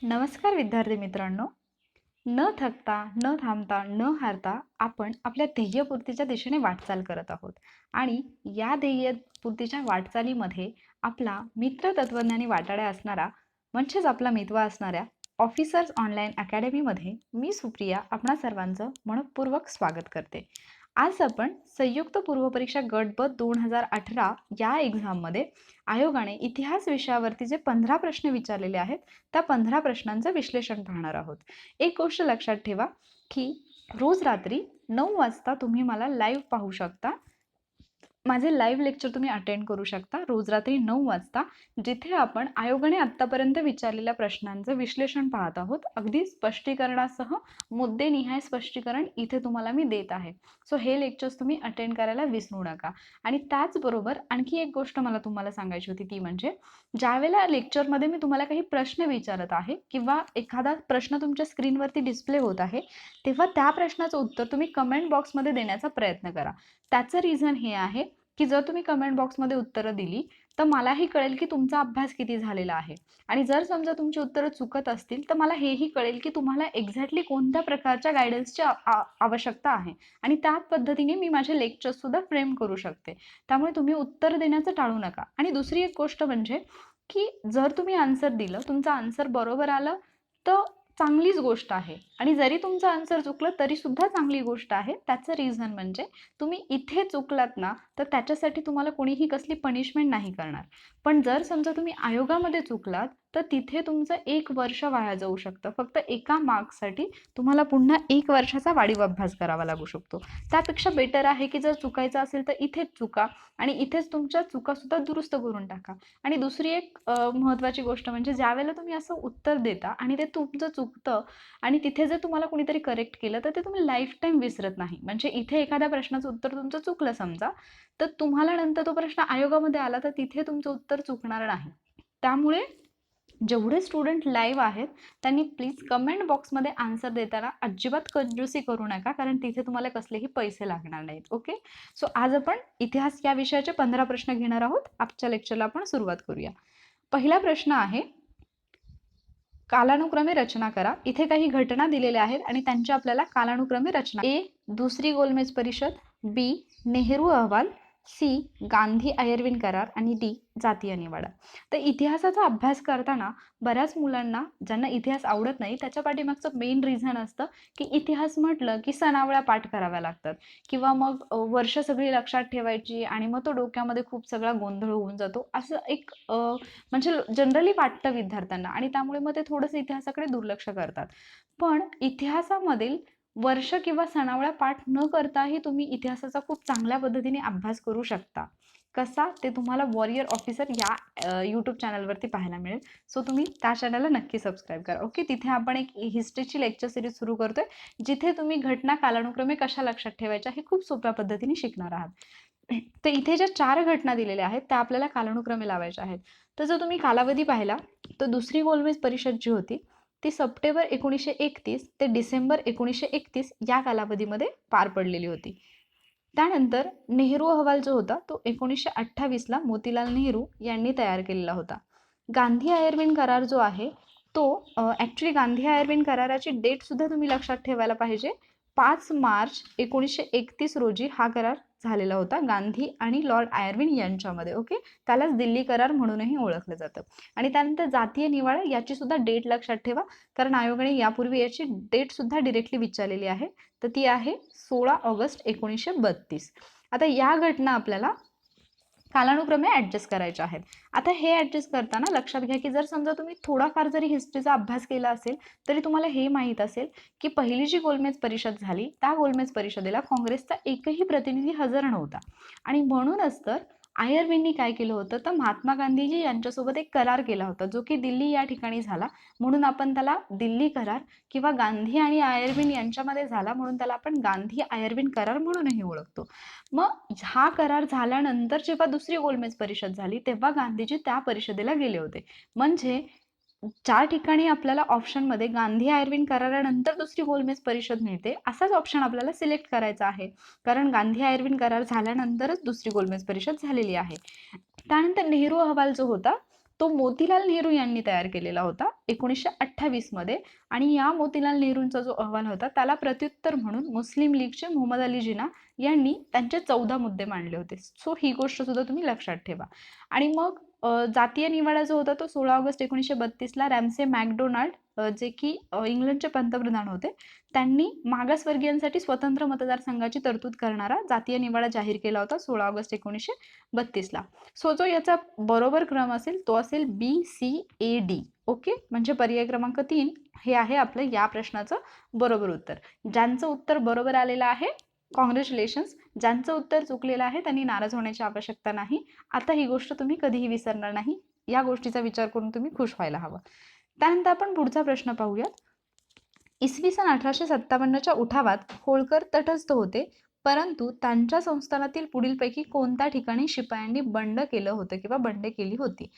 नमस्कार विद्यार्थी मित्रांनो. न थकता, न थांबता, न हारता आपण आपल्या ध्येयपूर्तीच्या दिशेने वाटचाल करत आहोत. आणि या ध्येयपूर्तीच्या वाटचालीमध्ये आपला मित्र तत्वज्ञानी वाटाड्या असणारा म्हणजेच आपला मितवा असणाऱ्या ऑफिसर्स ऑनलाईन अकॅडमीमध्ये मी सुप्रिया आपणा सर्वांचं मनःपूर्वक स्वागत करते. आज आपण संयुक्त पूर्वपरीक्षा गट ब 2018 या एक्झाममध्ये आयोगाने इतिहास विषयावरती जे 15 प्रश्न विचारलेले आहेत त्या 15 प्रश्नांचं विश्लेषण पाहणार आहोत. एक गोष्ट लक्षात ठेवा की रोज रात्री 9 वाजता तुम्ही मला लाईव्ह पाहू शकता. माझे लाईव्ह लेक्चर तुम्ही अटेंड करू शकता रोज रात्री 9 वाजता, जिथे आपण आयोगाने आत्तापर्यंत विचारलेल्या प्रश्नांचं विश्लेषण पाहत आहोत. अगदी स्पष्टीकरणासह मुद्देनिहाय स्पष्टीकरण इथे तुम्हाला मी देत आहे. सो हे लेक्चर्स तुम्ही अटेंड करायला विसरू नका. आणि त्याचबरोबर आणखी एक गोष्ट मला तुम्हाला सांगायची होती, ती म्हणजे ज्यावेळेला लेक्चरमध्ये मी तुम्हाला काही प्रश्न विचारत आहे किंवा एखादा प्रश्न तुमच्या स्क्रीनवरती डिस्प्ले होत आहे, तेव्हा त्या प्रश्नाचं उत्तर तुम्ही कमेंट बॉक्समध्ये देण्याचा प्रयत्न करा. त्याचं रिझन हे आहे की जर तुम्ही कमेंट बॉक्समध्ये उत्तरं दिली तर मलाही कळेल की तुमचा अभ्यास किती झालेला आहे. आणि जर समजा तुमची उत्तरं चुकत असतील तर मला हेही कळेल की तुम्हाला एक्झॅक्टली कोणत्या प्रकारच्या गायडन्सची आवश्यकता आहे. आणि त्या पद्धतीने मी माझे लेक्चर्ससुद्धा फ्रेम करू शकते. त्यामुळे तुम्ही उत्तर देण्याचं टाळू नका. आणि दुसरी एक गोष्ट म्हणजे की जर तुम्ही आन्सर दिलं, तुमचं आन्सर बरोबर आलं तर चांगलीच गोष्ट आहे. आणि जरी तुमचं आन्सर चुकलं तरीसुद्धा चांगली गोष्ट आहे. त्याचं रिझन म्हणजे तुम्ही इथे चुकलात ना तर त्याच्यासाठी तुम्हाला कोणीही कसली पनिशमेंट नाही करणार. पण जर समजा तुम्ही आयोगामध्ये चुकलात तर तिथे तुमचं 1 वर्ष वाया जाऊ शकतं. फक्त एका मार्क्ससाठी तुम्हाला पुन्हा 1 वर्षाचा वाढीव अभ्यास करावा लागू शकतो. त्यापेक्षा बेटर आहे की जर चुकायचं असेल तर इथेच चुका आणि इथेच तुमच्या चुकासुद्धा दुरुस्त करून टाका. आणि दुसरी एक महत्त्वाची गोष्ट म्हणजे ज्यावेळेला तुम्ही असं उत्तर देता आणि ते तुमचं चुकतं आणि तिथे जर तुम्हाला कोणीतरी करेक्ट केलं तर ते तुम्ही लाईफ टाईम विसरत नाही. म्हणजे इथे एखाद्या प्रश्नाचं उत्तर तुमचं चुकलं समजा, तर तुम्हाला नंतर तो प्रश्न आयोगामध्ये आला तर तिथे तुमचं उत्तर चुकणार नाही. त्यामुळे जेवढे स्टुडंट लाईव्ह आहेत त्यांनी प्लीज कमेंट बॉक्समध्ये आन्सर देताना अजिबात कंजूसी करू नका, कारण तिथे तुम्हाला कसलेही पैसे लागणार नाहीत. ओके. सो आज आपण इतिहास या विषयाचे 15 प्रश्न घेणार आहोत. आजच्या लेक्चरला आपण सुरुवात करूया. पहिला प्रश्न आहे, कालानुक्रमे रचना करा. इथे काही घटना दिलेल्या आहेत आणि त्यांची आपल्याला कालानुक्रमे रचना. ए, दुसरी गोलमेज परिषद. बी, नेहरू अहवाल. सी, गांधी आयर्विन करार. आणि डी, जातीय निवाडा. तर इतिहासाचा अभ्यास करताना बऱ्याच मुलांना ज्यांना इतिहास आवडत नाही त्याच्या पाठीमागचं मेन रिझन असतं की इतिहास म्हटलं की सणावळ्या पाठ कराव्या लागतात किंवा मग वर्ष सगळी लक्षात ठेवायची आणि मग तो डोक्यामध्ये खूप सगळा गोंधळ होऊन जातो, असं एक म्हणजे जनरली वाटतं विद्यार्थ्यांना. आणि त्यामुळे मग ते थोडंसं इतिहासाकडे दुर्लक्ष करतात. पण इतिहासामधील वर्ष किंवा सणावळ्या पाठ न करताही तुम्ही इतिहासाचा खूप चांगल्या पद्धतीने अभ्यास करू शकता. कसा, ते तुम्हाला वॉरियर ऑफिसर या यूट्यूब चॅनलवरती पाहायला मिळेल. सो तुम्ही त्या चॅनलला नक्की सबस्क्राईब करा. ओके. तिथे आपण एक हिस्ट्रीची लेक्चर सिरीज सुरू करतोय, जिथे तुम्ही घटना कालानुक्रमे कशा लक्षात ठेवायच्या हे खूप सोप्या पद्धतीने शिकणार आहात. तर इथे ज्या 4 घटना दिलेल्या आहेत त्या आपल्याला कालानुक्रमे लावायच्या आहेत. तर जर तुम्ही कालावधी पाहिला तर दुसरी गोलमेज परिषद जी होती ती सप्टेंबर 1931 ते डिसेंबर 1931 या कालावधीमध्ये पार पडलेली होती. त्यानंतर नेहरू अहवाल जो होता तो 1928ला मोतीलाल नेहरू यांनी तयार केलेला होता. गांधी आयर्विन करार जो आहे तो ॲक्च्युली गांधी आयर्विन कराराची डेट सुद्धा तुम्ही लक्षात ठेवायला पाहिजे. 5 मार्च 1931 रोजी हा करार झालेला होता गांधी आणि लॉर्ड आयर्विन यांच्यामध्ये. ओके. त्यालाच दिल्ली करार म्हणूनही ओळखलं जातं. आणि त्यानंतर जातीय निवाडा याची सुद्धा डेट लक्षात ठेवा, कारण आयोगाने यापूर्वी याची डेट सुद्धा डिरेक्टली विचारलेली आहे. तर ती आहे 16 ऑगस्ट 1932. आता या घटना आपल्याला कालानुक्रमे ॲडजस्ट करायच्या आहेत. आता हे ॲडजस्ट करताना लक्षात घ्या की जर समजा तुम्ही थोडाफार जरी हिस्ट्रीचा अभ्यास केला असेल तरी तुम्हाला हे माहीत असेल की पहिली जी गोलमेज परिषद झाली त्या गोलमेज परिषदेला काँग्रेसचा एकही प्रतिनिधी हजर नव्हता. आणि म्हणूनच तर आयर्विननी काय केलं होतं, तर महात्मा गांधीजी यांच्यासोबत एक करार केला होता जो की दिल्ली या ठिकाणी झाला, म्हणून आपण त्याला दिल्ली करार किंवा गांधी आणि आयर्विन यांच्यामध्ये झाला म्हणून त्याला आपण गांधी आयर्विन करार म्हणूनही ओळखतो. मग हा करार झाल्यानंतर जेव्हा दुसरी गोलमेज परिषद झाली तेव्हा गांधीजी त्या परिषदेला गेले होते. म्हणजे 4 ठिकाणी आपल्याला ऑप्शनमध्ये गांधी आयर्विन करारानंतर दुसरी गोलमेज परिषद मिळते असाच ऑप्शन आपल्याला सिलेक्ट करायचा आहे, कारण गांधी आयर्विन करार झाल्यानंतरच दुसरी गोलमेज परिषद झालेली आहे. त्यानंतर नेहरू अहवाल जो होता तो मोतीलाल नेहरू यांनी तयार केलेला होता 1928 मध्ये. आणि या मोतीलाल नेहरूंचा जो अहवाल होता त्याला प्रत्युत्तर म्हणून मुस्लिम लीगचे मोहम्मद अली जिना यांनी त्यांचे 14 मुद्दे मांडले होते. सो ही गोष्ट सुद्धा तुम्ही लक्षात ठेवा. आणि मग जातीय निवाडा जो होता तो 16 ऑगस्ट 1932ला रॅमसे मॅकडोनाल्ड जे की इंग्लंडचे पंतप्रधान होते, त्यांनी मागासवर्गीयांसाठी स्वतंत्र मतदारसंघाची तरतूद करणारा जातीय निवाडा जाहीर केला होता 16 ऑगस्ट 1932ला. सो जो याचा बरोबर क्रम असेल तो असेल BCAD. ओके, म्हणजे पर्याय क्रमांक 3 हे आहे आपलं या प्रश्नाचं बरोबर उत्तर. ज्यांचं उत्तर बरोबर आलेलं आहे कॉंग्रॅच्युलेशन्स. ज्यांचं उत्तर चुकलेलं आहे त्यांनी नाराज होण्याची आवश्यकता नाही. आता ही गोष्ट तुम्ही कधीही विसरणार नाही. या गोष्टीचा विचार करून तुम्ही खुश व्हायला हवं. त्यानंतर आपण पुढचा प्रश्न पाहूयात. इसवी सन 1857च्या उठावात होळकर तटस्थ होते, परंतु त्यांच्या संस्थानातील पुढीलपैकी कोणत्या ठिकाणी शिपायांनी बंड केलं होतं किंवा बंड केली होती.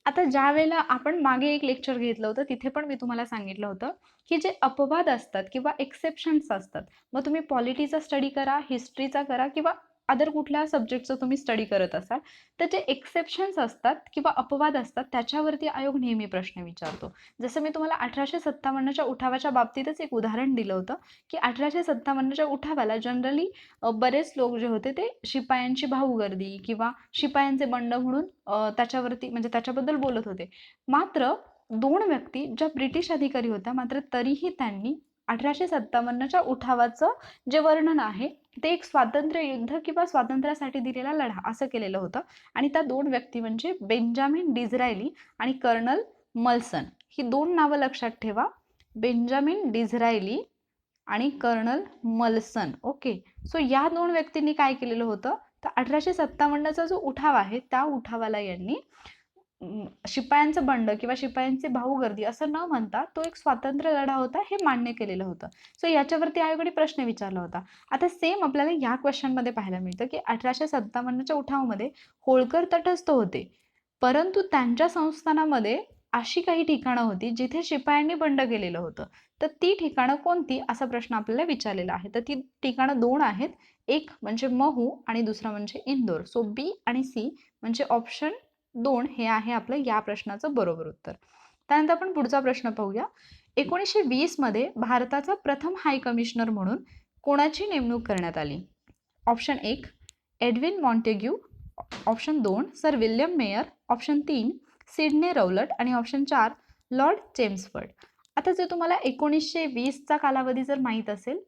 आता ज्या वेळेला आपण मागे एक लेक्चर घेतलं होतं तिथे पण मी तुम्हाला सांगितलं होतं की जे अपवाद असतात किंवा एक्सेप्शन्स असतात, मग तुम्ही पॉलिटीचा स्टडी करा, हिस्ट्रीचा करा किंवा अदर कुठल्या सब्जेक्टचं तुम्ही स्टडी करत असाल, तर जे एक्सेप्शन्स असतात किंवा अपवाद असतात त्याच्यावरती आयोग नेहमी प्रश्न विचारतो. जसं मी तुम्हाला 1857च्या उठावाच्या बाबतीतच एक उदाहरण दिलं होतं की 1857च्या उठावाला जनरली बरेच लोक जे होते ते शिपायांची भाऊगर्दी किंवा शिपायांचे बंड म्हणून त्याच्यावरती म्हणजे त्याच्याबद्दल बोलत होते. मात्र 2 व्यक्ती ज्या ब्रिटिश अधिकारी होत्या, मात्र तरीही त्यांनी 1857च्या उठावाचं जे वर्णन आहे ते एक स्वातंत्र्य युद्ध किंवा स्वातंत्र्यासाठी दिलेला लढा असं केलेलं होतं. आणि त्या 2 व्यक्ती म्हणजे बेंजामिन डिझरायली आणि कर्नल मल्सन. ही 2 नावं लक्षात ठेवा, बेंजामिन डिझरायली आणि कर्नल मल्सन. ओके, सो या 2 व्यक्तींनी काय केलेलं होतं, तर 1857चा जो उठाव आहे त्या उठावाला यांनी शिपायांचं बंड किंवा शिपायांची भाऊगर्दी असं न म्हणता तो एक स्वातंत्र्य लढा होता हे मान्य केलेलं होतं. सो याच्यावरती आयोगाने प्रश्न विचारला होता. आता सेम आपल्याला या क्वेश्चनमध्ये पाहायला मिळतं की 1857च्या उठावामध्ये होळकर तटस्थ होते, परंतु त्यांच्या संस्थानामध्ये अशी काही ठिकाणं होती जिथे शिपायांनी बंड केलेलं होतं. तर ती ठिकाणं कोणती असा प्रश्न आपल्याला विचारलेला आहे. तर ती ठिकाणं 2 आहेत, एक म्हणजे महू आणि दुसरा म्हणजे इंदोर. सो B आणि C म्हणजे ऑप्शन 2 हे आहे आपलं या प्रश्नाचं बरोबर उत्तर. त्यानंतर आपण पुढचा प्रश्न पाहूया. 1920 मध्ये भारताचा प्रथम हाय कमिशनर म्हणून कोणाची नेमणूक करण्यात आली. Option 1 Edwin Montagu, option 2 sir William Meyer, option 3 Sidney Rowlatt आणि ऑप्शन 4 लॉर्ड चेम्सफर्ड. आता जर तुम्हाला 1920चा कालावधी जर माहीत असेल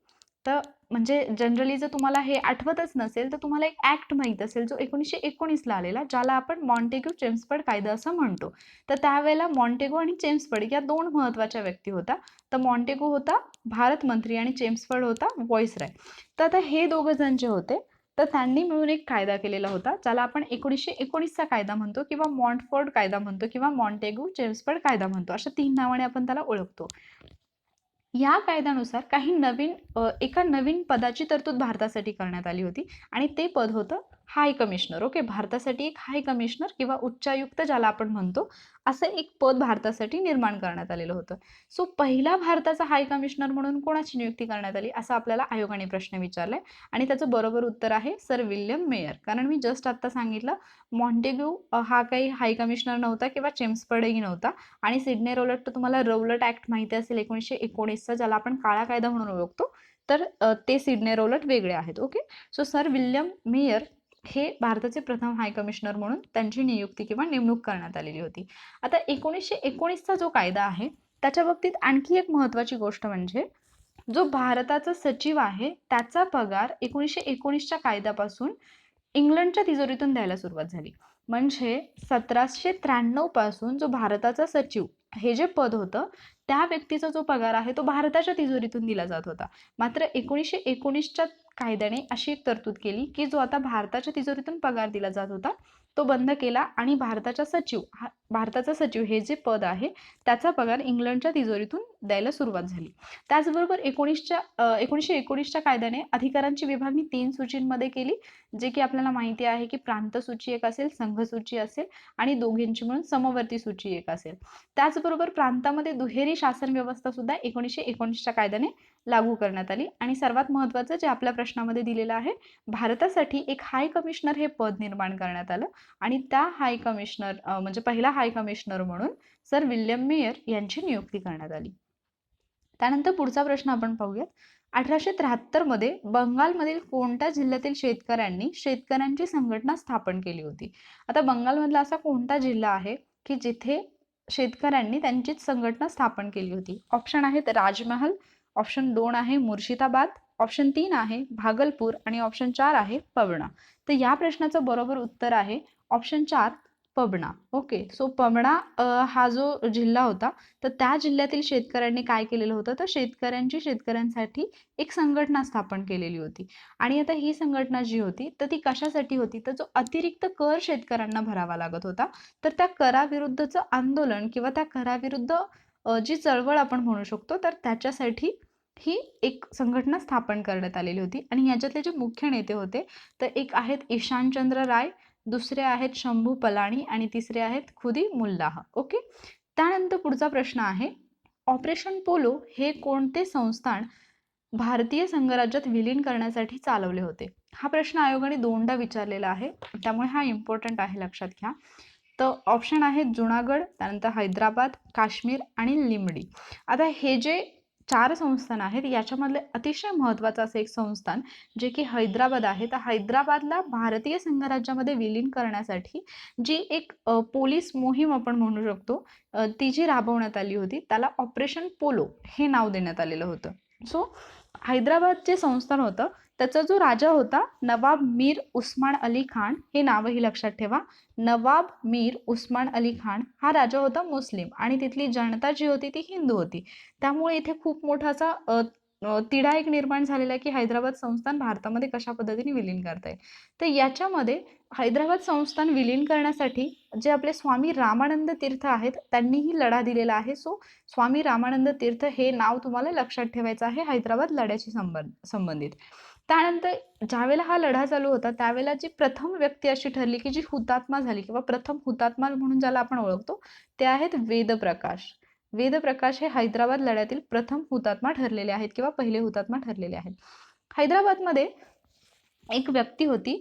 तर म्हणजे जनरली जर तुम्हाला हे आठवतच नसेल तर तुम्हाला एक ॲक्ट माहीत असेल जो 1919ला आलेला, ज्याला आपण मॉन्टेग्यू चेम्सफर्ड कायदा असं म्हणतो. तर त्यावेळेला मॉन्टेगो आणि चेम्सफर्ड या 2 महत्त्वाच्या व्यक्ती होत्या. तर मॉन्टेगो होता भारत मंत्री आणि चेम्सफर्ड होता व्हॉइसरॉय. तर आता हे दोघं जण जे होते तर त्यांनी मिळून एक कायदा केलेला होता ज्याला आपण 1919चा कायदा म्हणतो किंवा मॉन्टफोर्ड कायदा म्हणतो किंवा मॉन्टेगो चेम्सफर्ड कायदा म्हणतो, अशा 3 नावाने आपण त्याला ओळखतो. या कायद्यानुसार काही एका नवीन पदाची तरतूद भारतासाठी करण्यात आली होती आणि ते पद होतं हाय कमिशनर. ओके, भारतासाठी एक हाय कमिशनर किंवा उच्चायुक्त ज्याला आपण म्हणतो असं एक पद भारतासाठी निर्माण करण्यात आलेलं होतं. सो पहिला भारताचा हाय कमिशनर म्हणून कोणाची नियुक्ती करण्यात आली असा आपल्याला आयोगाने प्रश्न विचारलाय आणि त्याचं बरोबर उत्तर आहे सर विल्यम मेयर. कारण मी जस्ट आता सांगितलं मॉन्टेग्यू हा काही हाय कमिशनर नव्हता किंवा चेम्सफर्डही नव्हता. आणि सिडने रौलट तर तुम्हाला रौलट ॲक्ट माहिती असेल 1919चा, ज्याला आपण काळा कायदा म्हणून ओळखतो, तर ते सिडने रौलट वेगळे आहेत. Okay, so sir William mayor हे भारताचे प्रथम हाय कमिशनर म्हणून त्यांची नियुक्ती किंवा नेमणूक करण्यात आलेली होती. आता 1919चा जो कायदा आहे त्याच्या बाबतीत आणखी एक महत्त्वाची गोष्ट म्हणजे जो भारताचा सचिव आहे त्याचा पगार 1919च्या कायद्यापासून इंग्लंडच्या तिजोरीतून द्यायला सुरुवात झाली. म्हणजे 1793 पासून जो भारताचा सचिव हे जे पद होतं त्या व्यक्तीचा जो पगार आहे तो भारताच्या तिजोरीतून दिला जात होता. मात्र 1919च्या कायद्याने अशी एक तरतूद केली की जो आता भारताच्या तिजोरीतून पगार दिला जात होता तो बंद केला आणि भारताचा सचिव हे जे पद आहे त्याचा पगार इंग्लंडच्या तिजोरीतून द्यायला सुरुवात झाली. त्याचबरोबर 1919च्या कायद्याने अधिकारांची विभागणी 3 सूचींमध्ये केली, जे की आपल्याला माहिती आहे की प्रांत सूची एक असेल, संघ सूची असेल आणि दोघींची मिळून समवर्ती सूची एक असेल. त्याचबरोबर प्रांतामध्ये दुहेरी शासन व्यवस्था सुद्धा 1919च्या कायद्याने लागू करण्यात आली. आणि सर्वात महत्त्वाचं जे आपल्या प्रश्नामध्ये दिलेलं आहे, भारतासाठी एक हाय कमिशनर हे पद निर्माण करण्यात आलं आणि त्या हाय कमिशनर म्हणजे पहिला हाय कमिशनर म्हणून सर विल्यम मेयर यांची नियुक्ती करण्यात आली. त्यानंतर पुढचा प्रश्न आपण पाहूयात. 1873 मध्ये बंगालमधील कोणत्या जिल्ह्यातील शेतकऱ्यांची संघटना स्थापन केली होती? आता बंगालमधला असा कोणता जिल्हा आहे की जिथे शेतकऱ्यांनी त्यांचीच संघटना स्थापन केली होती? ऑप्शन आहेत राजमहल, ऑप्शन 2 आहे मुर्शिदाबाद, ऑप्शन 3 आहे भागलपूर आणि ऑप्शन 4 आहे पवना. तर या प्रश्नाचं बरोबर उत्तर आहे option 4 Pavana. Okay, so Pavana हा जो जिल्हा होता तर त्या जिल्ह्यातील शेतकऱ्यांनी काय केलेलं होतं, तर शेतकऱ्यांसाठी एक संघटना स्थापन केलेली होती. आणि आता ही संघटना जी होती तर ती कशासाठी होती, तर जो अतिरिक्त कर शेतकऱ्यांना भरावा लागत होता तर त्या कराविरुद्धचं आंदोलन किंवा त्या कराविरुद्ध जी चळवळ आपण म्हणू शकतो तर त्याच्यासाठी ही एक संघटना स्थापन करण्यात आलेली होती. आणि याच्यातले जे मुख्य नेते होते तर एक आहेत ईशानचंद्र राय, दुसरे आहेत शंभू पलाणी आणि तिसरे आहेत खुदी मुल्लाह. ओके, त्यानंतर पुढचा प्रश्न आहे, ऑपरेशन पोलो हे कोणते संस्थान भारतीय संघराज्यात विलीन करण्यासाठी चालवले होते? हा प्रश्न आयोगाने दोनदा विचारलेला आहे, त्यामुळे हा इम्पॉर्टंट आहे, लक्षात घ्या. तर ऑप्शन आहेत जुनागड, त्यानंतर हैदराबाद, काश्मीर आणि लिंबडी. आता हे जे 4 संस्थान आहेत याच्यामधले अतिशय महत्त्वाचं असं एक संस्थान जे की हैदराबाद आहे. तर हैदराबादला भारतीय संघराज्यामध्ये विलीन करण्यासाठी जी एक पोलीस मोहीम आपण म्हणू शकतो ती जी राबवण्यात आली होती त्याला ऑपरेशन पोलो हे नाव देण्यात आलेलं होतं. सो हैदराबाद जे संस्थान होतं त्याचा जो राजा होता नवाब मीर उस्मान अली खान, हे नावही लक्षात ठेवा. नवाब मीर उस्मान अली खान हा राजा होता मुस्लिम आणि तिथली जनता जी होती ती हिंदू होती. त्यामुळे इथे खूप मोठा असा तिढा एक निर्माण झालेला आहे की हैदराबाद संस्थान भारतामध्ये कशा पद्धतीने विलीन करता येईल. तर याच्यामध्ये हैदराबाद संस्थान विलीन करण्यासाठी जे आपले स्वामी रामानंद तीर्थ आहेत त्यांनीही लढा दिलेला आहे. सो स्वामी रामानंद तीर्थ हे नाव तुम्हाला लक्षात ठेवायचं आहे हैदराबाद लढ्याशी संबंधित. त्यानंतर ज्यावेळेला हा लढा चालू होता त्यावेळेला जी प्रथम व्यक्ती अशी ठरली की जी हुतात्मा झाली किंवा प्रथम हुतात्मा म्हणून ज्याला आपण ओळखतो ते आहेत वेदप्रकाश. वेदप्रकाश हे हैदराबाद लढ्यातील प्रथम हुतात्मा ठरलेले आहेत किंवा पहिले हुतात्मा ठरलेले आहेत. हैदराबादमध्ये एक व्यक्ती होती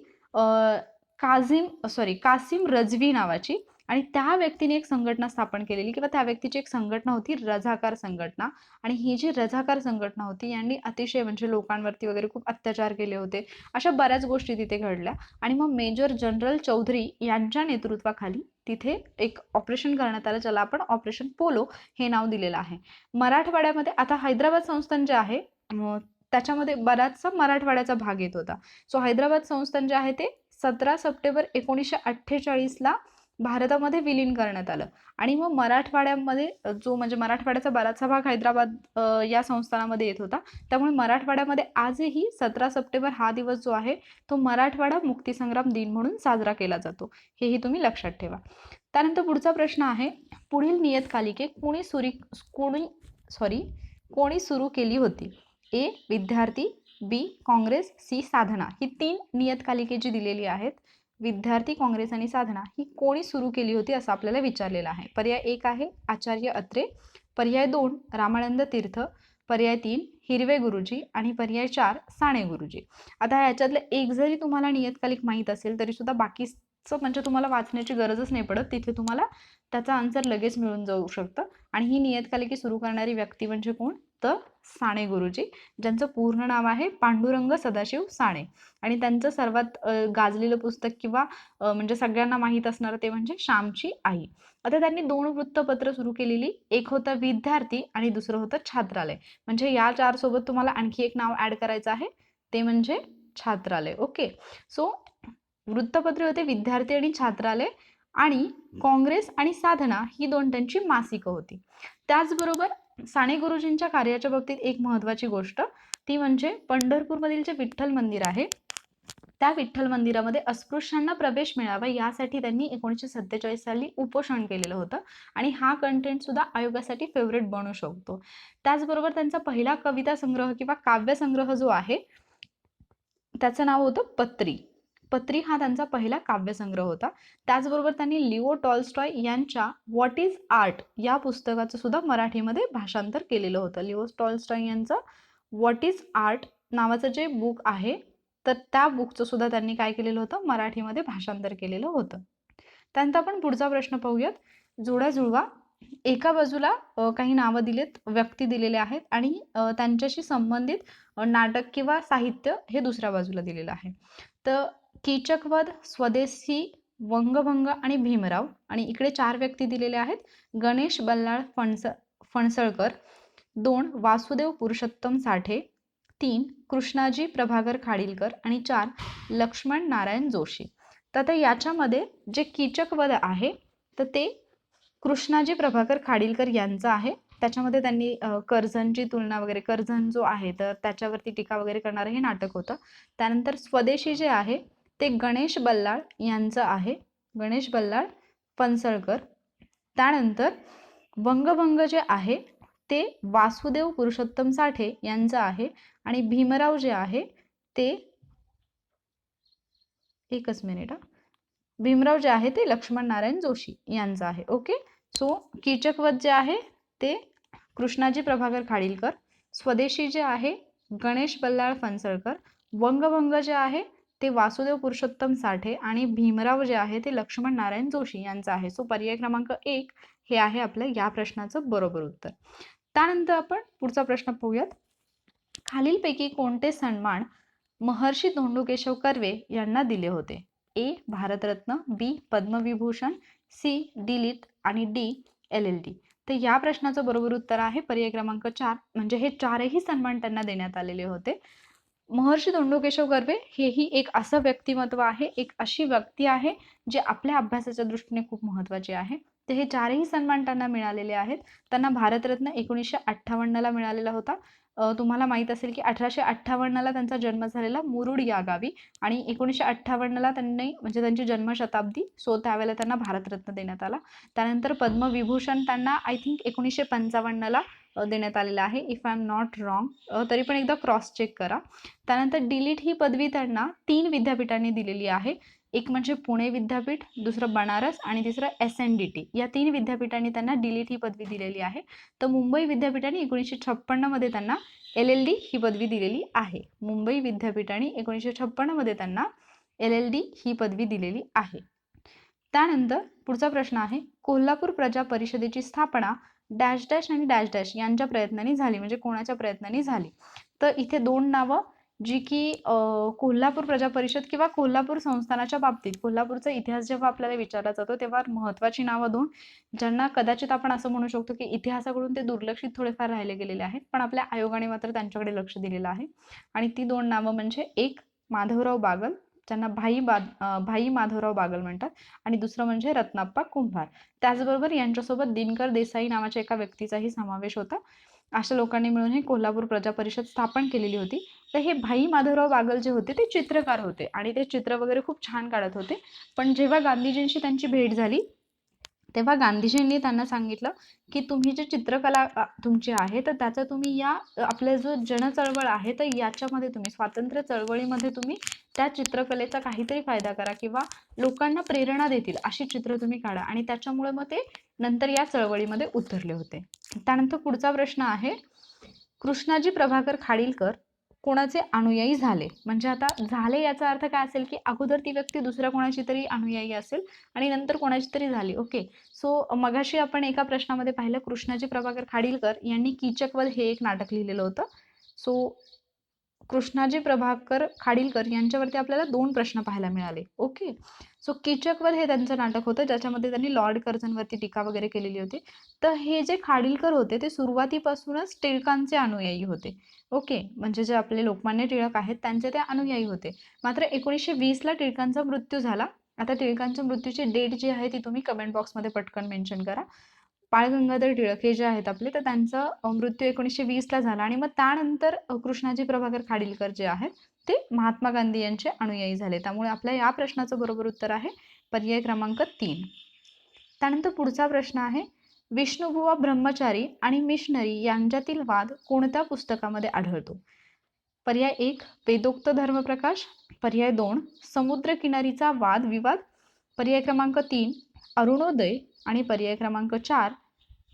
कासिम रजवी नावाची, आणि त्या व्यक्तीने एक संघटना स्थापन केलेली किंवा त्या व्यक्तीची एक संघटना होती रझाकार संघटना. आणि ही जी रझाकार संघटना होती यांनी अतिशय म्हणजे लोकांवरती वगैरे खूप अत्याचार केले होते, अशा बऱ्याच गोष्टी तिथे घडल्या. आणि मग मेजर जनरल चौधरी यांच्या नेतृत्वाखाली तिथे एक ऑपरेशन करण्यात आलं ज्याला आपण ऑपरेशन पोलो हे नाव दिलेलं आहे. मराठवाड्यामध्ये आता हैदराबाद संस्थान जे आहे त्याच्यामध्ये बराचसा मराठवाड्याचा भाग येत होता. सो हैदराबाद संस्थान जे आहे ते 17 सप्टेंबर 1948ला भारतामध्ये विलीन करण्यात आलं. आणि मग मराठवाड्यामध्ये जो म्हणजे मराठवाड्याचा बराचसा भाग हैदराबाद या संस्थानामध्ये येत होता. त्यामुळे मराठवाड्यामध्ये आजही 17 सप्टेंबर हा दिवस जो आहे तो मराठवाडा मुक्तीसंग्राम दिन म्हणून साजरा केला जातो, हेही तुम्ही लक्षात ठेवा. त्यानंतर पुढचा प्रश्न आहे, पुढील नियतकालिके कोणी सुरू केली होती? ए विद्यार्थी, बी काँग्रेस, सी साधना. ही 3 नियतकालिके जी दिलेली आहेत विद्यार्थी, काँग्रेस आणि साधना ही कोणी सुरू केली होती असं आपल्याला विचारलेलं आहे. पर्याय 1 आहे आचार्य अत्रे, पर्याय 2 रामानंद तीर्थ, पर्याय 3 हिरवे गुरुजी आणि पर्याय 4 साने गुरुजी. आता याच्यातलं एक जरी तुम्हाला नियतकालिक माहीत असेल तरी सुद्धा बाकीचं म्हणजे तुम्हाला वाचण्याची गरजच नाही पडत, तिथे तुम्हाला त्याचा आन्सर लगेच मिळून जाऊ शकतं. आणि ही नियतकालिके सुरू करणारी व्यक्ती म्हणजे कोण, तर साने गुरुजी, ज्यांचं पूर्ण नाव आहे पांडुरंग सदाशिव साने. आणि त्यांचं सर्वात गाजलेलं पुस्तक किंवा म्हणजे सगळ्यांना माहीत असणारं ते म्हणजे श्यामची आई. आता त्यांनी 2 वृत्तपत्र सुरू केलेली, एक होतं विद्यार्थी आणि दुसरं होतं छात्रालय. म्हणजे या 4 सोबत तुम्हाला आणखी एक नाव ऍड करायचं आहे ते म्हणजे छात्रालय. ओके, सो वृत्तपत्रे होते विद्यार्थी आणि छात्रालय, आणि काँग्रेस आणि साधना ही 2 त्यांची मासिकं होती. त्याचबरोबर साने गुरुजींच्या कार्याच्या बाबतीत एक महत्त्वाची गोष्ट ती म्हणजे पंढरपूरमधील जे विठ्ठल मंदिर आहे त्या विठ्ठल मंदिरामध्ये अस्पृश्यांना प्रवेश मिळावा यासाठी त्यांनी 1947 साली उपोषण केलेलं होतं. आणि हा कंटेंट सुद्धा आयोगासाठी फेवरेट बनू शकतो. त्याचबरोबर त्यांचा पहिला कविता संग्रह किंवा काव्यसंग्रह जो आहे त्याचं नाव होतं पत्री हा त्यांचा पहिला काव्यसंग्रह होता. त्याचबरोबर त्यांनी लिओ टॉल्स्टॉय यांच्या व्हॉट इज आर्ट या पुस्तकाचं सुद्धा मराठीमध्ये भाषांतर केलेलं होतं. लिओ टॉल्स्टॉय यांचं व्हॉट इज आर्ट नावाचं जे बुक आहे तर त्या बुकचं सुद्धा त्यांनी काय केलेलं होतं, मराठीमध्ये भाषांतर केलेलं होतं. त्यानंतर आपण पुढचा प्रश्न पाहूयात. जोड्या जुळवा. एका बाजूला काही नावं दिलेत, व्यक्ती दिलेले आहेत आणि त्यांच्याशी संबंधित नाटक किंवा साहित्य हे दुसऱ्या बाजूला दिलेलं आहे. तर कीचकवध, स्वदेशी, वंगभंग आणि भीमराव, आणि इकडे 4 व्यक्ती दिलेल्या आहेत. गणेश बल्लाळ फणसळकर, 2 वासुदेव पुरुषोत्तम साठे, 3 कृष्णाजी प्रभाकर खाडीलकर आणि 4 लक्ष्मण नारायण जोशी. तर आता याच्यामध्ये जे कीचकवध आहे तर ते कृष्णाजी प्रभाकर खाडीलकर यांचं आहे. त्याच्यामध्ये त्यांनी कर्जनची तुलना वगैरे, कर्जन जो आहे तर त्याच्यावरती टीका वगैरे करणारं हे नाटक होतं. त्यानंतर स्वदेशी जे आहे ते गणेश बल्लाळ यांचं आहे, गणेश बल्लाळ फणसळकर. त्यानंतर वंगभंग जे आहे ते वासुदेव पुरुषोत्तम साठे यांचं आहे आणि भीमराव जे आहे ते, एकच मिनिट, भीमराव जे आहे ते लक्ष्मण नारायण जोशी यांचं आहे. ओके. सो कीचकवध जे आहे ते कृष्णाजी प्रभाकर खाडीलकर, स्वदेशी जे आहे गणेश बल्लाळ फणसळकर, वंगभंग जे आहे ते वासुदेव पुरुषोत्तम साठे आणि भीमराव जे आहे ते लक्ष्मण नारायण जोशी यांचं आहे. सो पर्याय क्रमांक 1 हे आहे आपल्या या प्रश्नाचं बरोबर उत्तर. त्यानंतर आपण पुढचा प्रश्न पाहूयात. खालीलपैकी कोणते सन्मान महर्षी धोंडू केशव कर्वे यांना दिले होते? ए भारतरत्न, बी पद्मविभूषण, सी डीलिट आणि डी LLD. तर या प्रश्नाचं बरोबर उत्तर आहे पर्याय क्रमांक 4. म्हणजे हे 4ही सन्मान त्यांना देण्यात आलेले होते. महर्षी धोंडू केशव कर्वे हेही एक असं व्यक्तिमत्व आहे, एक अशी व्यक्ती आहे जे आपल्या अभ्यासाच्या दृष्टीने खूप महत्त्वाचे आहे. तर हे 4ही सन्मान त्यांना मिळालेले आहेत. त्यांना भारतरत्न 1958ला मिळालेला होता. तुम्हाला माहीत असेल की 1858ला त्यांचा जन्म झालेला मुरुड या गावी, आणि 1958ला त्यांनी, म्हणजे त्यांची जन्मशताब्दी, सो त्यावेळेला त्यांना भारतरत्न देण्यात आला. त्यानंतर पद्मविभूषण त्यांना आय थिंक 1955ला देण्यात आलेला आहे, if I am not wrong. तरी पण एकदा क्रॉस चेक करा. त्यानंतर डीलिट ही पदवी त्यांना 3 विद्यापीठांनी दिलेली आहे. एक म्हणजे पुणे विद्यापीठ, दुसरं बनारस आणि तिसरं SNDT. या 3 विद्यापीठांनी त्यांना डीलिट ही पदवी दिलेली आहे. तर मुंबई विद्यापीठाने 1956मध्ये त्यांना LLD ही पदवी दिलेली आहे. मुंबई विद्यापीठाने 1956मध्ये त्यांना LLD ही पदवी दिलेली आहे. त्यानंतर पुढचा प्रश्न आहे. कोल्हापूर प्रजा परिषदेची स्थापना डॅश डॅश आणि डॅश डॅश यांच्या प्रयत्नांनी झाली, म्हणजे कोणाच्या प्रयत्नांनी झाली? तर इथे 2 नावं जी की कोल्हापूर प्रजा परिषद किंवा कोल्हापूर संस्थानाच्या बाबतीत कोल्हापूरचा इतिहास जेव्हा आपल्याला विचारला जातो तेव्हा महत्त्वाची नावं 2, ज्यांना कदाचित आपण असं म्हणू शकतो की इतिहासाकडून ते दुर्लक्षित थोडेफार राहिले गेलेले आहेत, पण आपल्या आयोगाने मात्र त्यांच्याकडे लक्ष दिलेलं आहे. आणि ती 2 नावं म्हणजे एक माधवराव बागल, ज्यांना भाई माधवराव बागल म्हणतात, आणि दुसरं म्हणजे रत्नाप्पा कुंभार. त्याचबरोबर यांच्यासोबत दिनकर देसाई नावाच्या एका व्यक्तीचाही समावेश होता. अशा लोकांनी मिळून हे कोल्हापूर प्रजा परिषद स्थापन केलेली होती. तर हे भाई माधवराव बागल जे होते ते चित्रकार होते आणि ते चित्र वगैरे खूप छान काढत होते. पण जेव्हा गांधीजींशी त्यांची भेट झाली तेव्हा गांधीजींनी त्यांना सांगितलं की तुम्ही जे चित्रकला तुमची आहे तर त्याचा तुम्ही या आपल्या जो जनचळवळ आहे तर याच्यामध्ये तुम्ही स्वातंत्र्य चळवळीमध्ये तुम्ही त्या चित्रकलेचा काहीतरी फायदा करा किंवा लोकांना प्रेरणा देतील अशी चित्र तुम्ही काढा, आणि त्याच्यामुळे मग ते नंतर या चळवळीमध्ये उतरले होते. त्यानंतर पुढचा प्रश्न आहे. कृष्णाजी प्रभाकर खाडीलकर कोणाचे अनुयायी झाले? म्हणजे आता झाले याचा अर्थ काय असेल की अगोदर ती व्यक्ती दुसऱ्या कोणाची तरी अनुयायी असेल आणि नंतर कोणाची तरी झाली. ओके. सो मगाशी आपण एका प्रश्नामध्ये पाहिलं कृष्णाजी प्रभाकर खाडीलकर यांनी कीचकवध हे एक नाटक लिहिलेलं होतं. सो कृष्णाजी प्रभाकर खाडीलकर यांच्यावरती आपल्याला 2 प्रश्न पाहायला मिळाले. ओके. सो कीचकवध हे त्यांचं नाटक होतं ज्याच्यामध्ये त्यांनी लॉर्ड कर्झनवरती टीका वगैरे केलेली होती. तर हे जे खाडीलकर होते ते सुरुवातीपासूनच टिळकांचे अनुयायी होते. ओके. म्हणजे जे आपले लोकमान्य टिळक आहेत त्यांचे ते अनुयायी होते. मात्र 1920ला टिळकांचा मृत्यू झाला. आता टिळकांच्या मृत्यूची डेट जी आहे ती तुम्ही कमेंट बॉक्समध्ये पटकन मेन्शन करा. बाळ गंगाधर टिळक हे जे आहेत आपले तर त्यांचा मृत्यू 1920ला झाला आणि मग त्यानंतर कृष्णाजी प्रभाकर खाडीलकर जे आहेत ते महात्मा गांधी यांचे अनुयायी झाले. त्यामुळे आपल्या या प्रश्नाचं बरोबर उत्तर आहे पर्याय क्रमांक 3. त्यानंतर पुढचा प्रश्न आहे. विष्णुबुवा ब्रह्मचारी आणि मिशनरी यांच्यातील वाद कोणत्या पुस्तकामध्ये आढळतो? पर्याय 1 वेदोक्त धर्मप्रकाश, पर्याय 2 समुद्रकिनारीचा वाद विवाद, पर्याय क्रमांक 3 अरुणोदय आणि पर्याय क्रमांक 4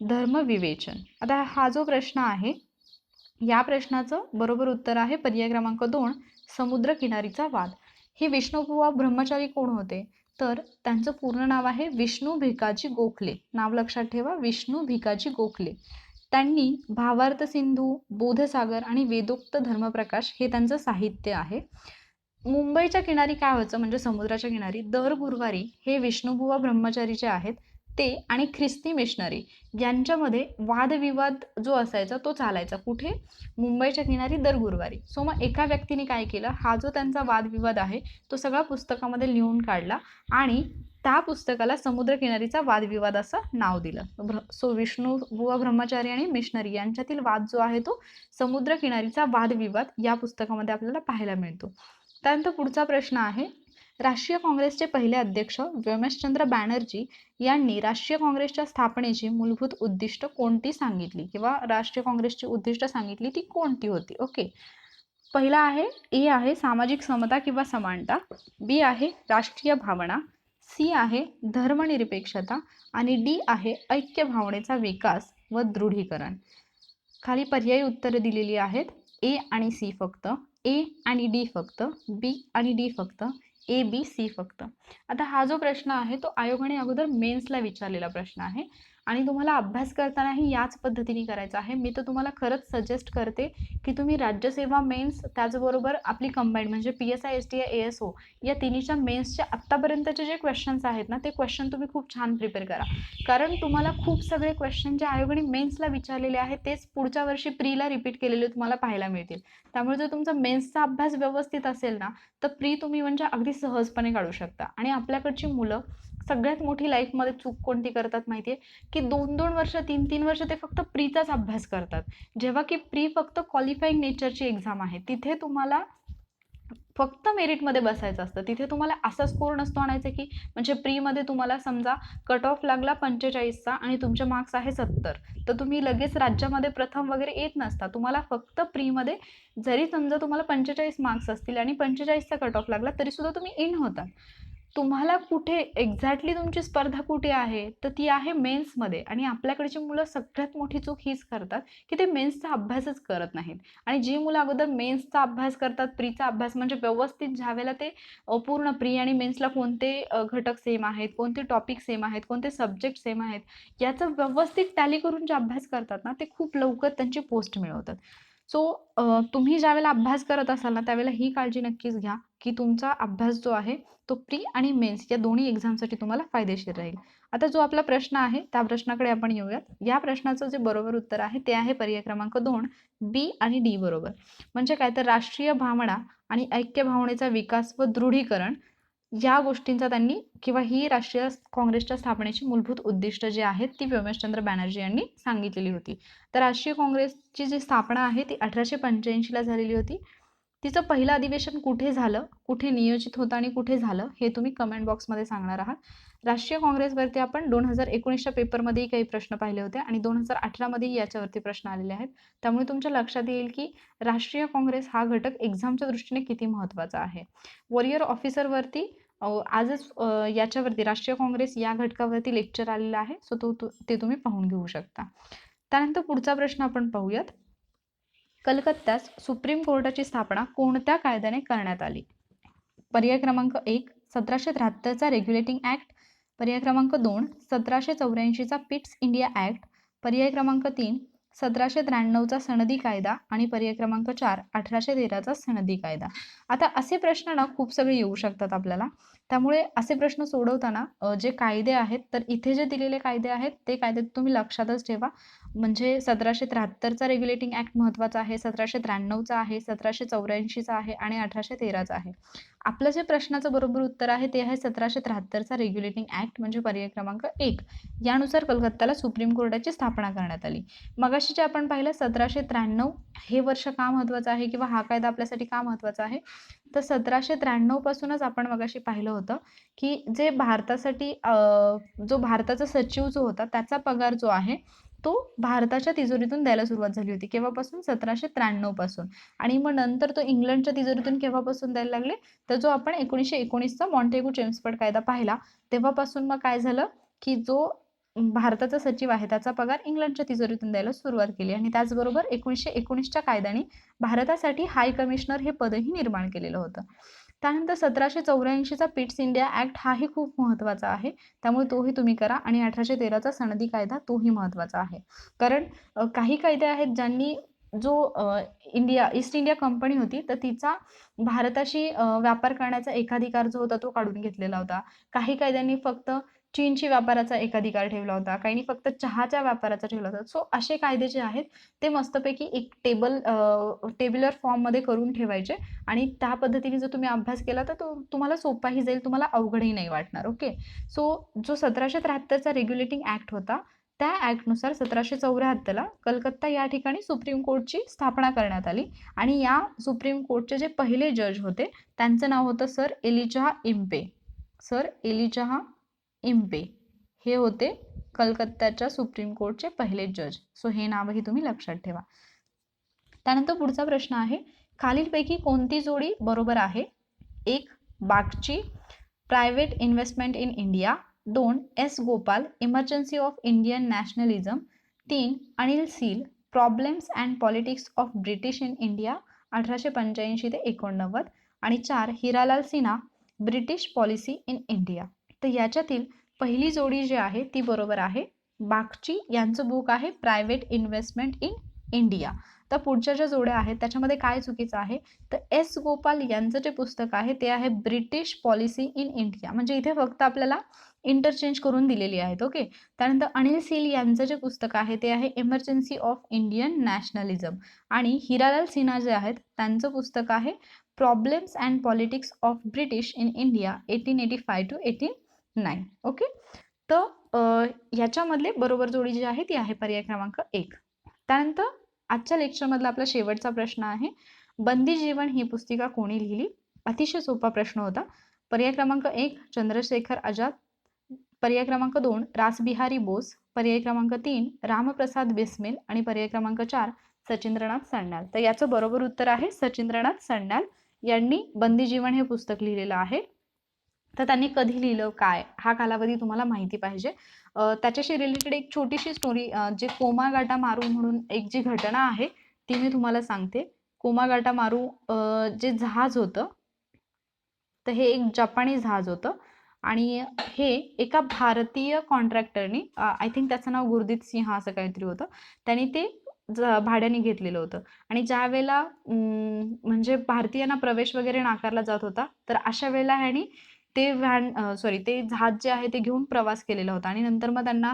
धर्मविवेचन. आता हा जो प्रश्न आहे या प्रश्नाचं बरोबर उत्तर आहे पर्याय क्रमांक 2 समुद्रकिनारीचा वाद. हे विष्णुबुवा ब्रह्मचारी कोण होते? तर त्यांचं पूर्ण नाव आहे विष्णू भिकाजी गोखले. नाव लक्षात ठेवा, विष्णू भिकाजी गोखले. त्यांनी भावार्थ सिंधू, बोधसागर आणि वेदोक्त धर्मप्रकाश हे त्यांचं साहित्य आहे. मुंबईच्या किनारी काय व्हायचं म्हणजे समुद्राच्या किनारी दर गुरुवारी हे विष्णुबुवा ब्रह्मचारी जे आहेत ते आणि ख्रिस्ती मिशनरी यांच्यामध्ये वादविवाद जो असायचा तो चालायचा. कुठे? मुंबईच्या किनारी दर गुरुवारी. सो मग एका व्यक्तीने काय केलं, हा जो त्यांचा वादविवाद आहे तो सगळा पुस्तकामध्ये लिहून काढला आणि त्या पुस्तकाला समुद्रकिनारीचा वादविवाद असं नाव दिलं. सो विष्णुबुवा ब्रह्मचारी आणि मिशनरी यांच्यातील वाद जो आहे तो समुद्रकिनारीचा वादविवाद या पुस्तकामध्ये आपल्याला पाहायला मिळतो. त्यानंतर पुढचा प्रश्न आहे, राष्ट्रीय काँग्रेसचे पहिले अध्यक्ष व्योमेशचंद्र बॅनर्जी यांनी राष्ट्रीय काँग्रेसच्या स्थापनेची मूलभूत उद्दिष्ट कोणती सांगितली किंवा राष्ट्रीय काँग्रेसची उद्दिष्ट सांगितली ती कोणती होती? ओके, पहिला आहे ए आहे सामाजिक समता किंवा समानता, बी आहे राष्ट्रीय भावना, सी आहे धर्मनिरपेक्षता आणि डी आहे ऐक्य भावनेचा विकास व दृढीकरण. खाली पर्यायी उत्तरे दिलेली आहेत, ए आणि सी फक्त, ए आणि डी फक्त, बी आणि डी फक्त, ए बी सी फक्त. आता हा जो प्रश्न आहे तो आयोगाने अगोदर मेन्सला विचारलेला प्रश्न आहे आणि तुम्हाला अभ्यास करतानाही याच पद्धतीने करायचा आहे. मी तर तुम्हाला खरंच सजेस्ट करते की तुम्ही राज्यसेवा मेन्स त्याचबरोबर आपली कंबाईंड म्हणजे PSI STI ASO या तिन्हीच्या मेन्सचे आत्तापर्यंतचे जे क्वेश्चन्स आहेत ना ते क्वेश्चन तुम्ही खूप छान प्रिपेअर करा, कारण तुम्हाला खूप सगळे क्वेश्चन जे आयोगाने मेन्सला विचारलेले आहेत तेच पुढच्या वर्षी प्रीला रिपीट केलेले तुम्हाला पाहायला मिळतील. त्यामुळे जर तुमचा मेन्सचा अभ्यास व्यवस्थित असेल ना तर प्री तुम्ही म्हणजे अगदी सहजपणे काढू शकता. आणि आपल्याकडची मुलं सगळ्यात मोठी लाईफमध्ये चूक कोणती करतात माहिती आहे की 2-2 वर्ष 3-3 वर्ष ते फक्त प्रीचाच अभ्यास करतात, जेव्हा की प्री फक्त क्वालिफाईंग नेचरची एक्झाम आहे. तिथे तुम्हाला फक्त मेरिटमध्ये बसायचं असतं. तिथे तुम्हाला असा स्कोर नसतो आणायचा की म्हणजे प्रीमध्ये तुम्हाला समजा कट ऑफ लागला 45चा आणि तुमचे मार्क्स आहे 70 तर तुम्ही लगेच राज्यामध्ये प्रथम वगैरे येत नसता. तुम्हाला फक्त प्रीमध्ये जरी समजा तुम्हाला 45 मार्क्स असतील आणि 45चा कट ऑफ लागला तरी सुद्धा तुम्ही इन होता. तुम्हाला कुठे एक्झॅक्टली तुमची स्पर्धा कुठे आहे तर ती आहे मेन्समध्ये. आणि आपल्याकडची मुलं सगळ्यात मोठी चूक हीच करतात की ते मेन्सचा अभ्यासच करत नाहीत. आणि जी मुलं अगोदर मेन्सचा अभ्यास करतात, प्रीचा अभ्यास म्हणजे व्यवस्थित ज्यावेळेला ते पूर्ण प्री आणि मेन्सला कोणते घटक सेम आहेत, कोणते टॉपिक सेम आहेत, कोणते सब्जेक्ट सेम आहेत याचं व्यवस्थित टॅली करून जे अभ्यास करतात ना ते खूप लवकर त्यांची पोस्ट मिळवतात. सो तुम्ही ज्यावेळेला अभ्यास करत असाल ना त्यावेळेला ही काळजी नक्कीच घ्या की तुमचा अभ्यास जो आहे तो प्री आणि मेन्स या दोन्ही एक्झामसाठी तुम्हाला फायदेशीर राहील. आता जो आपला प्रश्न आहे त्या प्रश्नाकडे आपण येऊयात. या प्रश्नाचं जे बरोबर उत्तर आहे ते आहे पर्याय क्रमांक 2 बी आणि डी बरोबर. म्हणजे काय तर राष्ट्रीय भावना आणि ऐक्य भावनेचा विकास व दृढीकरण या गोष्टींचा त्यांनी किंवा ही राष्ट्रीय काँग्रेसच्या स्थापनेची मूलभूत उद्दिष्ट जी आहेत ती व्योमेशचंद्र बॅनर्जी यांनी सांगितलेली होती. तर राष्ट्रीय काँग्रेसची जी स्थापना आहे ती 1885ला झालेली होती. तिचं पहिलं अधिवेशन कुठे झालं, कुठे नियोजित होतं आणि कुठे झालं हे तुम्ही कमेंट बॉक्समध्ये सांगणार आहात. राष्ट्रीय काँग्रेसवरती आपण 2019च्या पेपरमध्येही काही प्रश्न पाहिले होते आणि 2018मध्येही याच्यावरती प्रश्न आलेले आहेत. त्यामुळे तुमच्या लक्षात येईल की राष्ट्रीय काँग्रेस हा घटक एक्झामच्या दृष्टीने किती महत्त्वाचा आहे. वॉरियर ऑफिसरवरती आजच याच्यावरती राष्ट्रीय काँग्रेस या घटकावरती लेक्चर आलेला आहे. सो ते तुम्ही पाहून घेऊ शकता. त्यानंतर पुढचा प्रश्न आपण पाहूयात. कलकत्त्यात सुप्रीम कोर्टाची स्थापना कोणत्या कायद्याने करण्यात आली? पर्याय क्रमांक 1 1773चा रेग्युलेटिंग ॲक्ट, पर्याय क्रमांक 2 1784चा पिट्स इंडिया ॲक्ट, पर्याय क्रमांक 3 1793चा सनदी कायदा आणि पर्याय क्रमांक 4 1813चा सनदी कायदा. आता असे प्रश्न ना खूप सगळे येऊ शकतात आपल्याला. त्यामुळे असे प्रश्न सोडवताना जे कायदे आहेत तर इथे जे दिलेले कायदे आहेत ते कायदे तुम्ही लक्षातच ठेवा. म्हणजे 1773चा रेग्युलेटिंग ॲक्ट महत्त्वाचा आहे, 1793चा आहे, 1784चा आहे आणि 1813चा आहे. आपलं जे प्रश्नाचं बरोबर उत्तर आहे ते आहे 1773चा रेग्युलेटिंग ॲक्ट म्हणजे पर्याय क्रमांक 1. यानुसार कलकत्त्याला सुप्रीम कोर्टाची स्थापना करण्यात आली. मगाशी जे आपण पाहिलं 1793 हे वर्ष का महत्त्वाचं आहे किंवा हा कायदा आपल्यासाठी का महत्त्वाचा आहे तर 1793 पासूनच आपण मगाशी पाहिलं होतं की जे भारतासाठी जो भारताचा सचिव जो होता त्याचा पगार जो आहे तो भारताच्या तिजोरीतून द्यायला सुरुवात झाली होती. केव्हापासून? 1793 पासून. आणि मग नंतर तो इंग्लंडच्या तिजोरीतून केव्हापासून द्यायला लागले तर जो आपण 1919चा मॉन्टेगू चेम्सफोर्ड कायदा पाहिला तेव्हापासून मग काय झालं की जो भारताचा सचिव आहे त्याचा पगार इंग्लंडच्या तिजोरीतून द्यायला सुरुवात केली आणि त्याचबरोबर 1919च्या कायद्याने भारतासाठी हाय कमिशनर हे पदही निर्माण केलेलं होतं. त्यानंतर 1784चा पिट्स इंडिया ऍक्ट हाही खूप महत्त्वाचा आहे, त्यामुळे तोही तुम्ही करा. आणि 1813चा सनदी कायदा तोही महत्त्वाचा आहे. कारण काही कायदे आहेत ज्यांनी जो ईस्ट इंडिया कंपनी होती तर तिचा भारताशी व्यापार करण्याचा एकाधिकार जो होता तो काढून घेतलेला होता. काही कायद्यांनी फक्त चीनशी व्यापाराचा एकाधिकार ठेवला होता, काहींनी फक्त चहाच्या व्यापाराचा ठेवला होता. सो असे कायदे जे आहेत ते मस्तपैकी एक टेबलर फॉर्ममध्ये करून ठेवायचे आणि त्या पद्धतीने जर तुम्ही अभ्यास केला तर तो तुम्हाला सोपाही जाईल, तुम्हाला अवघडही नाही वाटणार. ओके. सो जो 1773चा रेग्युलेटिंग ऍक्ट होता त्या ऍक्टनुसार 1774ला कलकत्ता या ठिकाणी सुप्रीम कोर्टची स्थापना करण्यात आली आणि या सुप्रीम कोर्टचे जे पहिले जज होते त्यांचं नाव होतं Sir Elijah Impey. Sir Elijah Impey हे होते कलकत्त्याच्या सुप्रीम कोर्टचे पहिले जज. सो हे नावही तुम्ही लक्षात ठेवा. त्यानंतर पुढचा प्रश्न आहे, खालीलपैकी कोणती जोडी बरोबर आहे? 1. Bagchi, private investment in India. 2. S Gopal, emergency of Indian nationalism. 3. Anil seal, problems and politics of British in India 1885 ते 89. आणि 4. Hiralal Sinha, British policy in India. तर याच्यातील पहिली जोडी जी आहे ती बरोबर आहे. बागची यांचं बुक आहे प्रायव्हेट इन्व्हेस्टमेंट इन इंडिया. तर पुढच्या ज्या जोड्या आहेत त्याच्यामध्ये काय चुकीचं आहे, तर एस गोपाल यांचं जे पुस्तक आहे ते आहे ब्रिटिश पॉलिसी इन इंडिया. म्हणजे इथे फक्त आपल्याला इंटरचेंज करून दिलेली आहेत. ओके. त्यानंतर अनिल सील यांचं जे पुस्तक आहे ते आहे इमर्जन्सी ऑफ इंडियन नॅशनलिझम. आणि हिरालाल सिन्हा जे आहेत त्यांचं पुस्तक आहे problems and politics of British in India 1885 to 1889. Okay. तर याच्यामधले बरोबर जोडी जी आहे ती आहे पर्याय क्रमांक 1. त्यानंतर आजच्या लेक्चरमधला आपला शेवटचा प्रश्न आहे, बंदी जीवन ही पुस्तिका कोणी लिहिली? अतिशय सोपा प्रश्न होता. पर्याय क्रमांक 1 चंद्रशेखर आझाद, पर्याय क्रमांक 2 रासबिहारी बोस, पर्याय क्रमांक 3 रामप्रसाद बिस्मिल आणि पर्याय क्रमांक 4 सचिंद्रनाथ सान्याल. तर याचं बरोबर उत्तर आहे सचिंद्रनाथ सान्याल यांनी बंदी जीवन हे पुस्तक लिहिलेलं आहे. तर त्यांनी कधी लिहिलं, काय, हा कालावधी तुम्हाला माहिती पाहिजे. त्याच्याशी रिलेटेड एक छोटीशी स्टोरी, जे कोमागाटा मारू म्हणून एक जी घटना आहे ती मी तुम्हाला सांगते. कोमागाटा मारू जे जहाज होतं तर हे एक जपानी जहाज होतं आणि हे एका भारतीय कॉन्ट्रॅक्टरनी, आय थिंक त्याचं नाव गुरदीप सिंह असं काहीतरी होतं, त्यांनी ते भाड्याने घेतलेलं होतं. आणि ज्या वेळेला म्हणजे भारतीयांना प्रवेश वगैरे नाकारला जात होता तर अशा वेळेला ह्यांनी ते ते जहाज जे आहे ते घेऊन प्रवास केलेला होता आणि नंतर मग त्यांना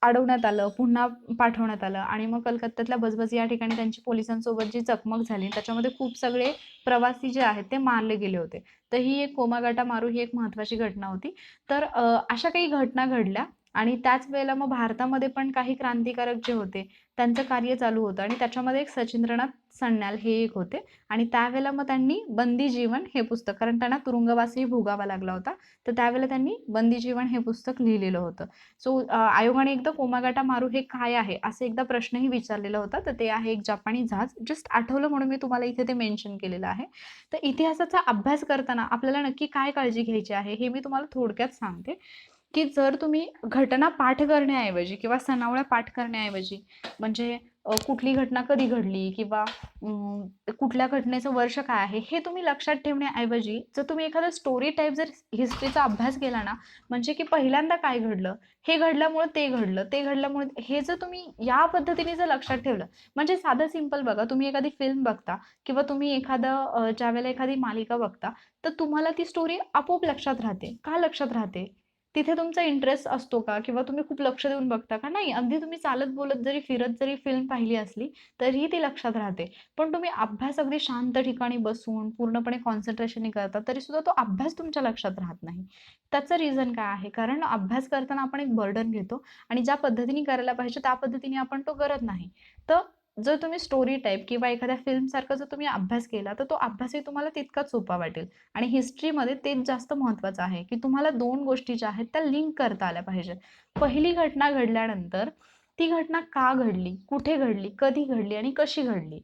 अडवण्यात आलं, पुन्हा पाठवण्यात आलं आणि मग कलकत्त्यातल्या बजबज या ठिकाणी त्यांची पोलिसांसोबत जी चकमक झाली त्याच्यामध्ये खूप सगळे प्रवासी जे आहेत ते मारले गेले होते. तर ही एक कोमागाटा मारू ही एक महत्त्वाची घटना होती. तर अशा काही घटना घडल्या आणि त्याच वेळेला मग भारतामध्ये पण काही क्रांतिकारक जे होते त्यांचं कार्य चालू होतं आणि त्याच्यामध्ये एक सचिंद्रनाथ सान्याल हे एक होते आणि त्यावेळेला मग त्यांनी बंदी जीवन हे पुस्तक, कारण त्यांना तुरुंगवासही भोगावा लागला होता, तर त्यावेळेला त्यांनी बंदी जीवन हे पुस्तक लिहिलेलं होतं. सो आयोगाने एकदा कोमागाटा मारू हे काय आहे असं एकदा प्रश्नही विचारलेला होता, तर ते आहे एक जपानी जहाज. जस्ट आठवलं म्हणून मी तुम्हाला इथे ते मेन्शन केलेलं आहे. तर इतिहासाचा अभ्यास करताना आपल्याला नक्की काय काळजी घ्यायची आहे हे मी तुम्हाला थोडक्यात सांगते, की जर तुम्ही घटना पाठ करण्याऐवजी किंवा सनावळ्या पाठ करण्याऐवजी म्हणजे कुठली घटना कधी घडली किंवा कुठल्या घटनेचं वर्ष काय आहे हे तुम्ही लक्षात ठेवण्याऐवजी जर तुम्ही एखादा स्टोरी टाईप जर हिस्ट्रीचा अभ्यास केला ना, म्हणजे की पहिल्यांदा काय घडलं, हे घडल्यामुळे ते घडलं, ते घडल्यामुळे हे, जर तुम्ही या पद्धतीने जर लक्षात ठेवलं, म्हणजे साधं सिंपल बघा, तुम्ही एखादी फिल्म बघता किंवा तुम्ही एखादं ज्यावेळेला एखादी मालिका बघता तर तुम्हाला ती स्टोरी आपोआप लक्षात राहते. का लक्षात राहते? तिथे तुमचा इंटरेस्ट असतो का किंवा तुम्ही खूप लक्ष देऊन बघता का? नाही. अगदी तुम्ही चालत बोलत जरी फिरत जरी फिल्म पाहिली असली तरीही ती लक्षात राहते. पण तुम्ही अभ्यास अगदी शांत ठिकाणी बसून पूर्णपणे कॉन्सन्ट्रेशनने करता तरी सुद्धा तो अभ्यास तुमच्या लक्षात राहत नाही. त्याचं रिझन काय आहे? कारण अभ्यास करताना आपण एक बर्डन घेतो आणि ज्या पद्धतीने करायला पाहिजे त्या पद्धतीने आपण तो करत नाही. तर जर तुम्ही स्टोरी टाईप किंवा एखाद्या फिल्मसारखा जर तुम्ही अभ्यास केला तर तो अभ्यासही तुम्हाला तितकाच सोपा वाटेल. आणि हिस्ट्रीमध्ये तेच जास्त महत्त्वाचं आहे की तुम्हाला 2 गोष्टी ज्या आहेत त्या लिंक करता आल्या पाहिजेत. पहिली घटना घडल्यानंतर ती घटना का घडली, कुठे घडली, कधी घडली आणि कशी घडली.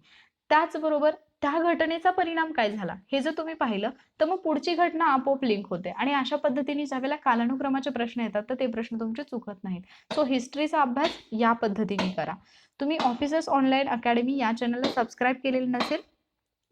त्याचबरोबर त्या घटनेचा परिणाम काय झाला हे जर तुम्ही पाहिलं तर मग पुढची घटना आपोआप लिंक होते आणि अशा पद्धतीने ज्यावेळेला कालानुक्रमाचे प्रश्न येतात तर ते प्रश्न तुमचे चुकत नाहीत. सो हिस्ट्रीचा अभ्यास या पद्धतीने करा. तुम्ही ऑफिसर्स ऑनलाईन अकॅडमी या चॅनलला सबस्क्राईब केलेलं नसेल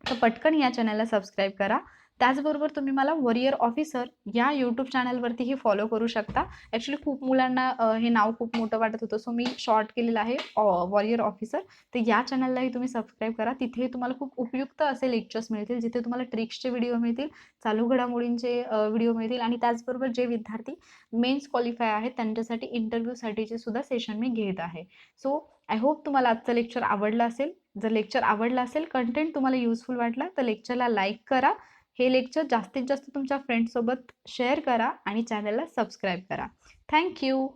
तर पटकन या चॅनलला सबस्क्राईब करा. त्याचबरोबर तुम्ही मला वॉरियर ऑफिसर या यूट्यूब चॅनलवरतीही फॉलो करू शकता. ॲक्च्युली खूप मुलांना हे नाव खूप मोठं वाटत होतं, सो मी शॉर्ट केलेलं आहे वॉरियर ऑफिसर. तर या चॅनललाही तुम्ही सबस्क्राईब करा. तिथे तुम्हाला खूप उपयुक्त असे लेक्चर्स मिळतील, जिथे तुम्हाला ट्रिक्सचे व्हिडिओ मिळतील, चालू घडामोडींचे व्हिडिओ मिळतील आणि त्याचबरोबर जे विद्यार्थी मेन्स क्वालिफाय आहेत त्यांच्यासाठी इंटरव्ह्यूसाठीचे सुद्धा सेशन मी घेत आहे. सो आय होप तुम्हाला आजचं लेक्चर आवडलं असेल. जर लेक्चर आवडलं असेल, कंटेंट तुम्हाला युजफुल वाटला तर लेक्चरला लाईक करा. हे लेक्चर जास्तीत जास्त तुमच्या फ्रेंड्ससोबत शेअर करा आणि चॅनलला सबस्क्राईब करा. Thank you.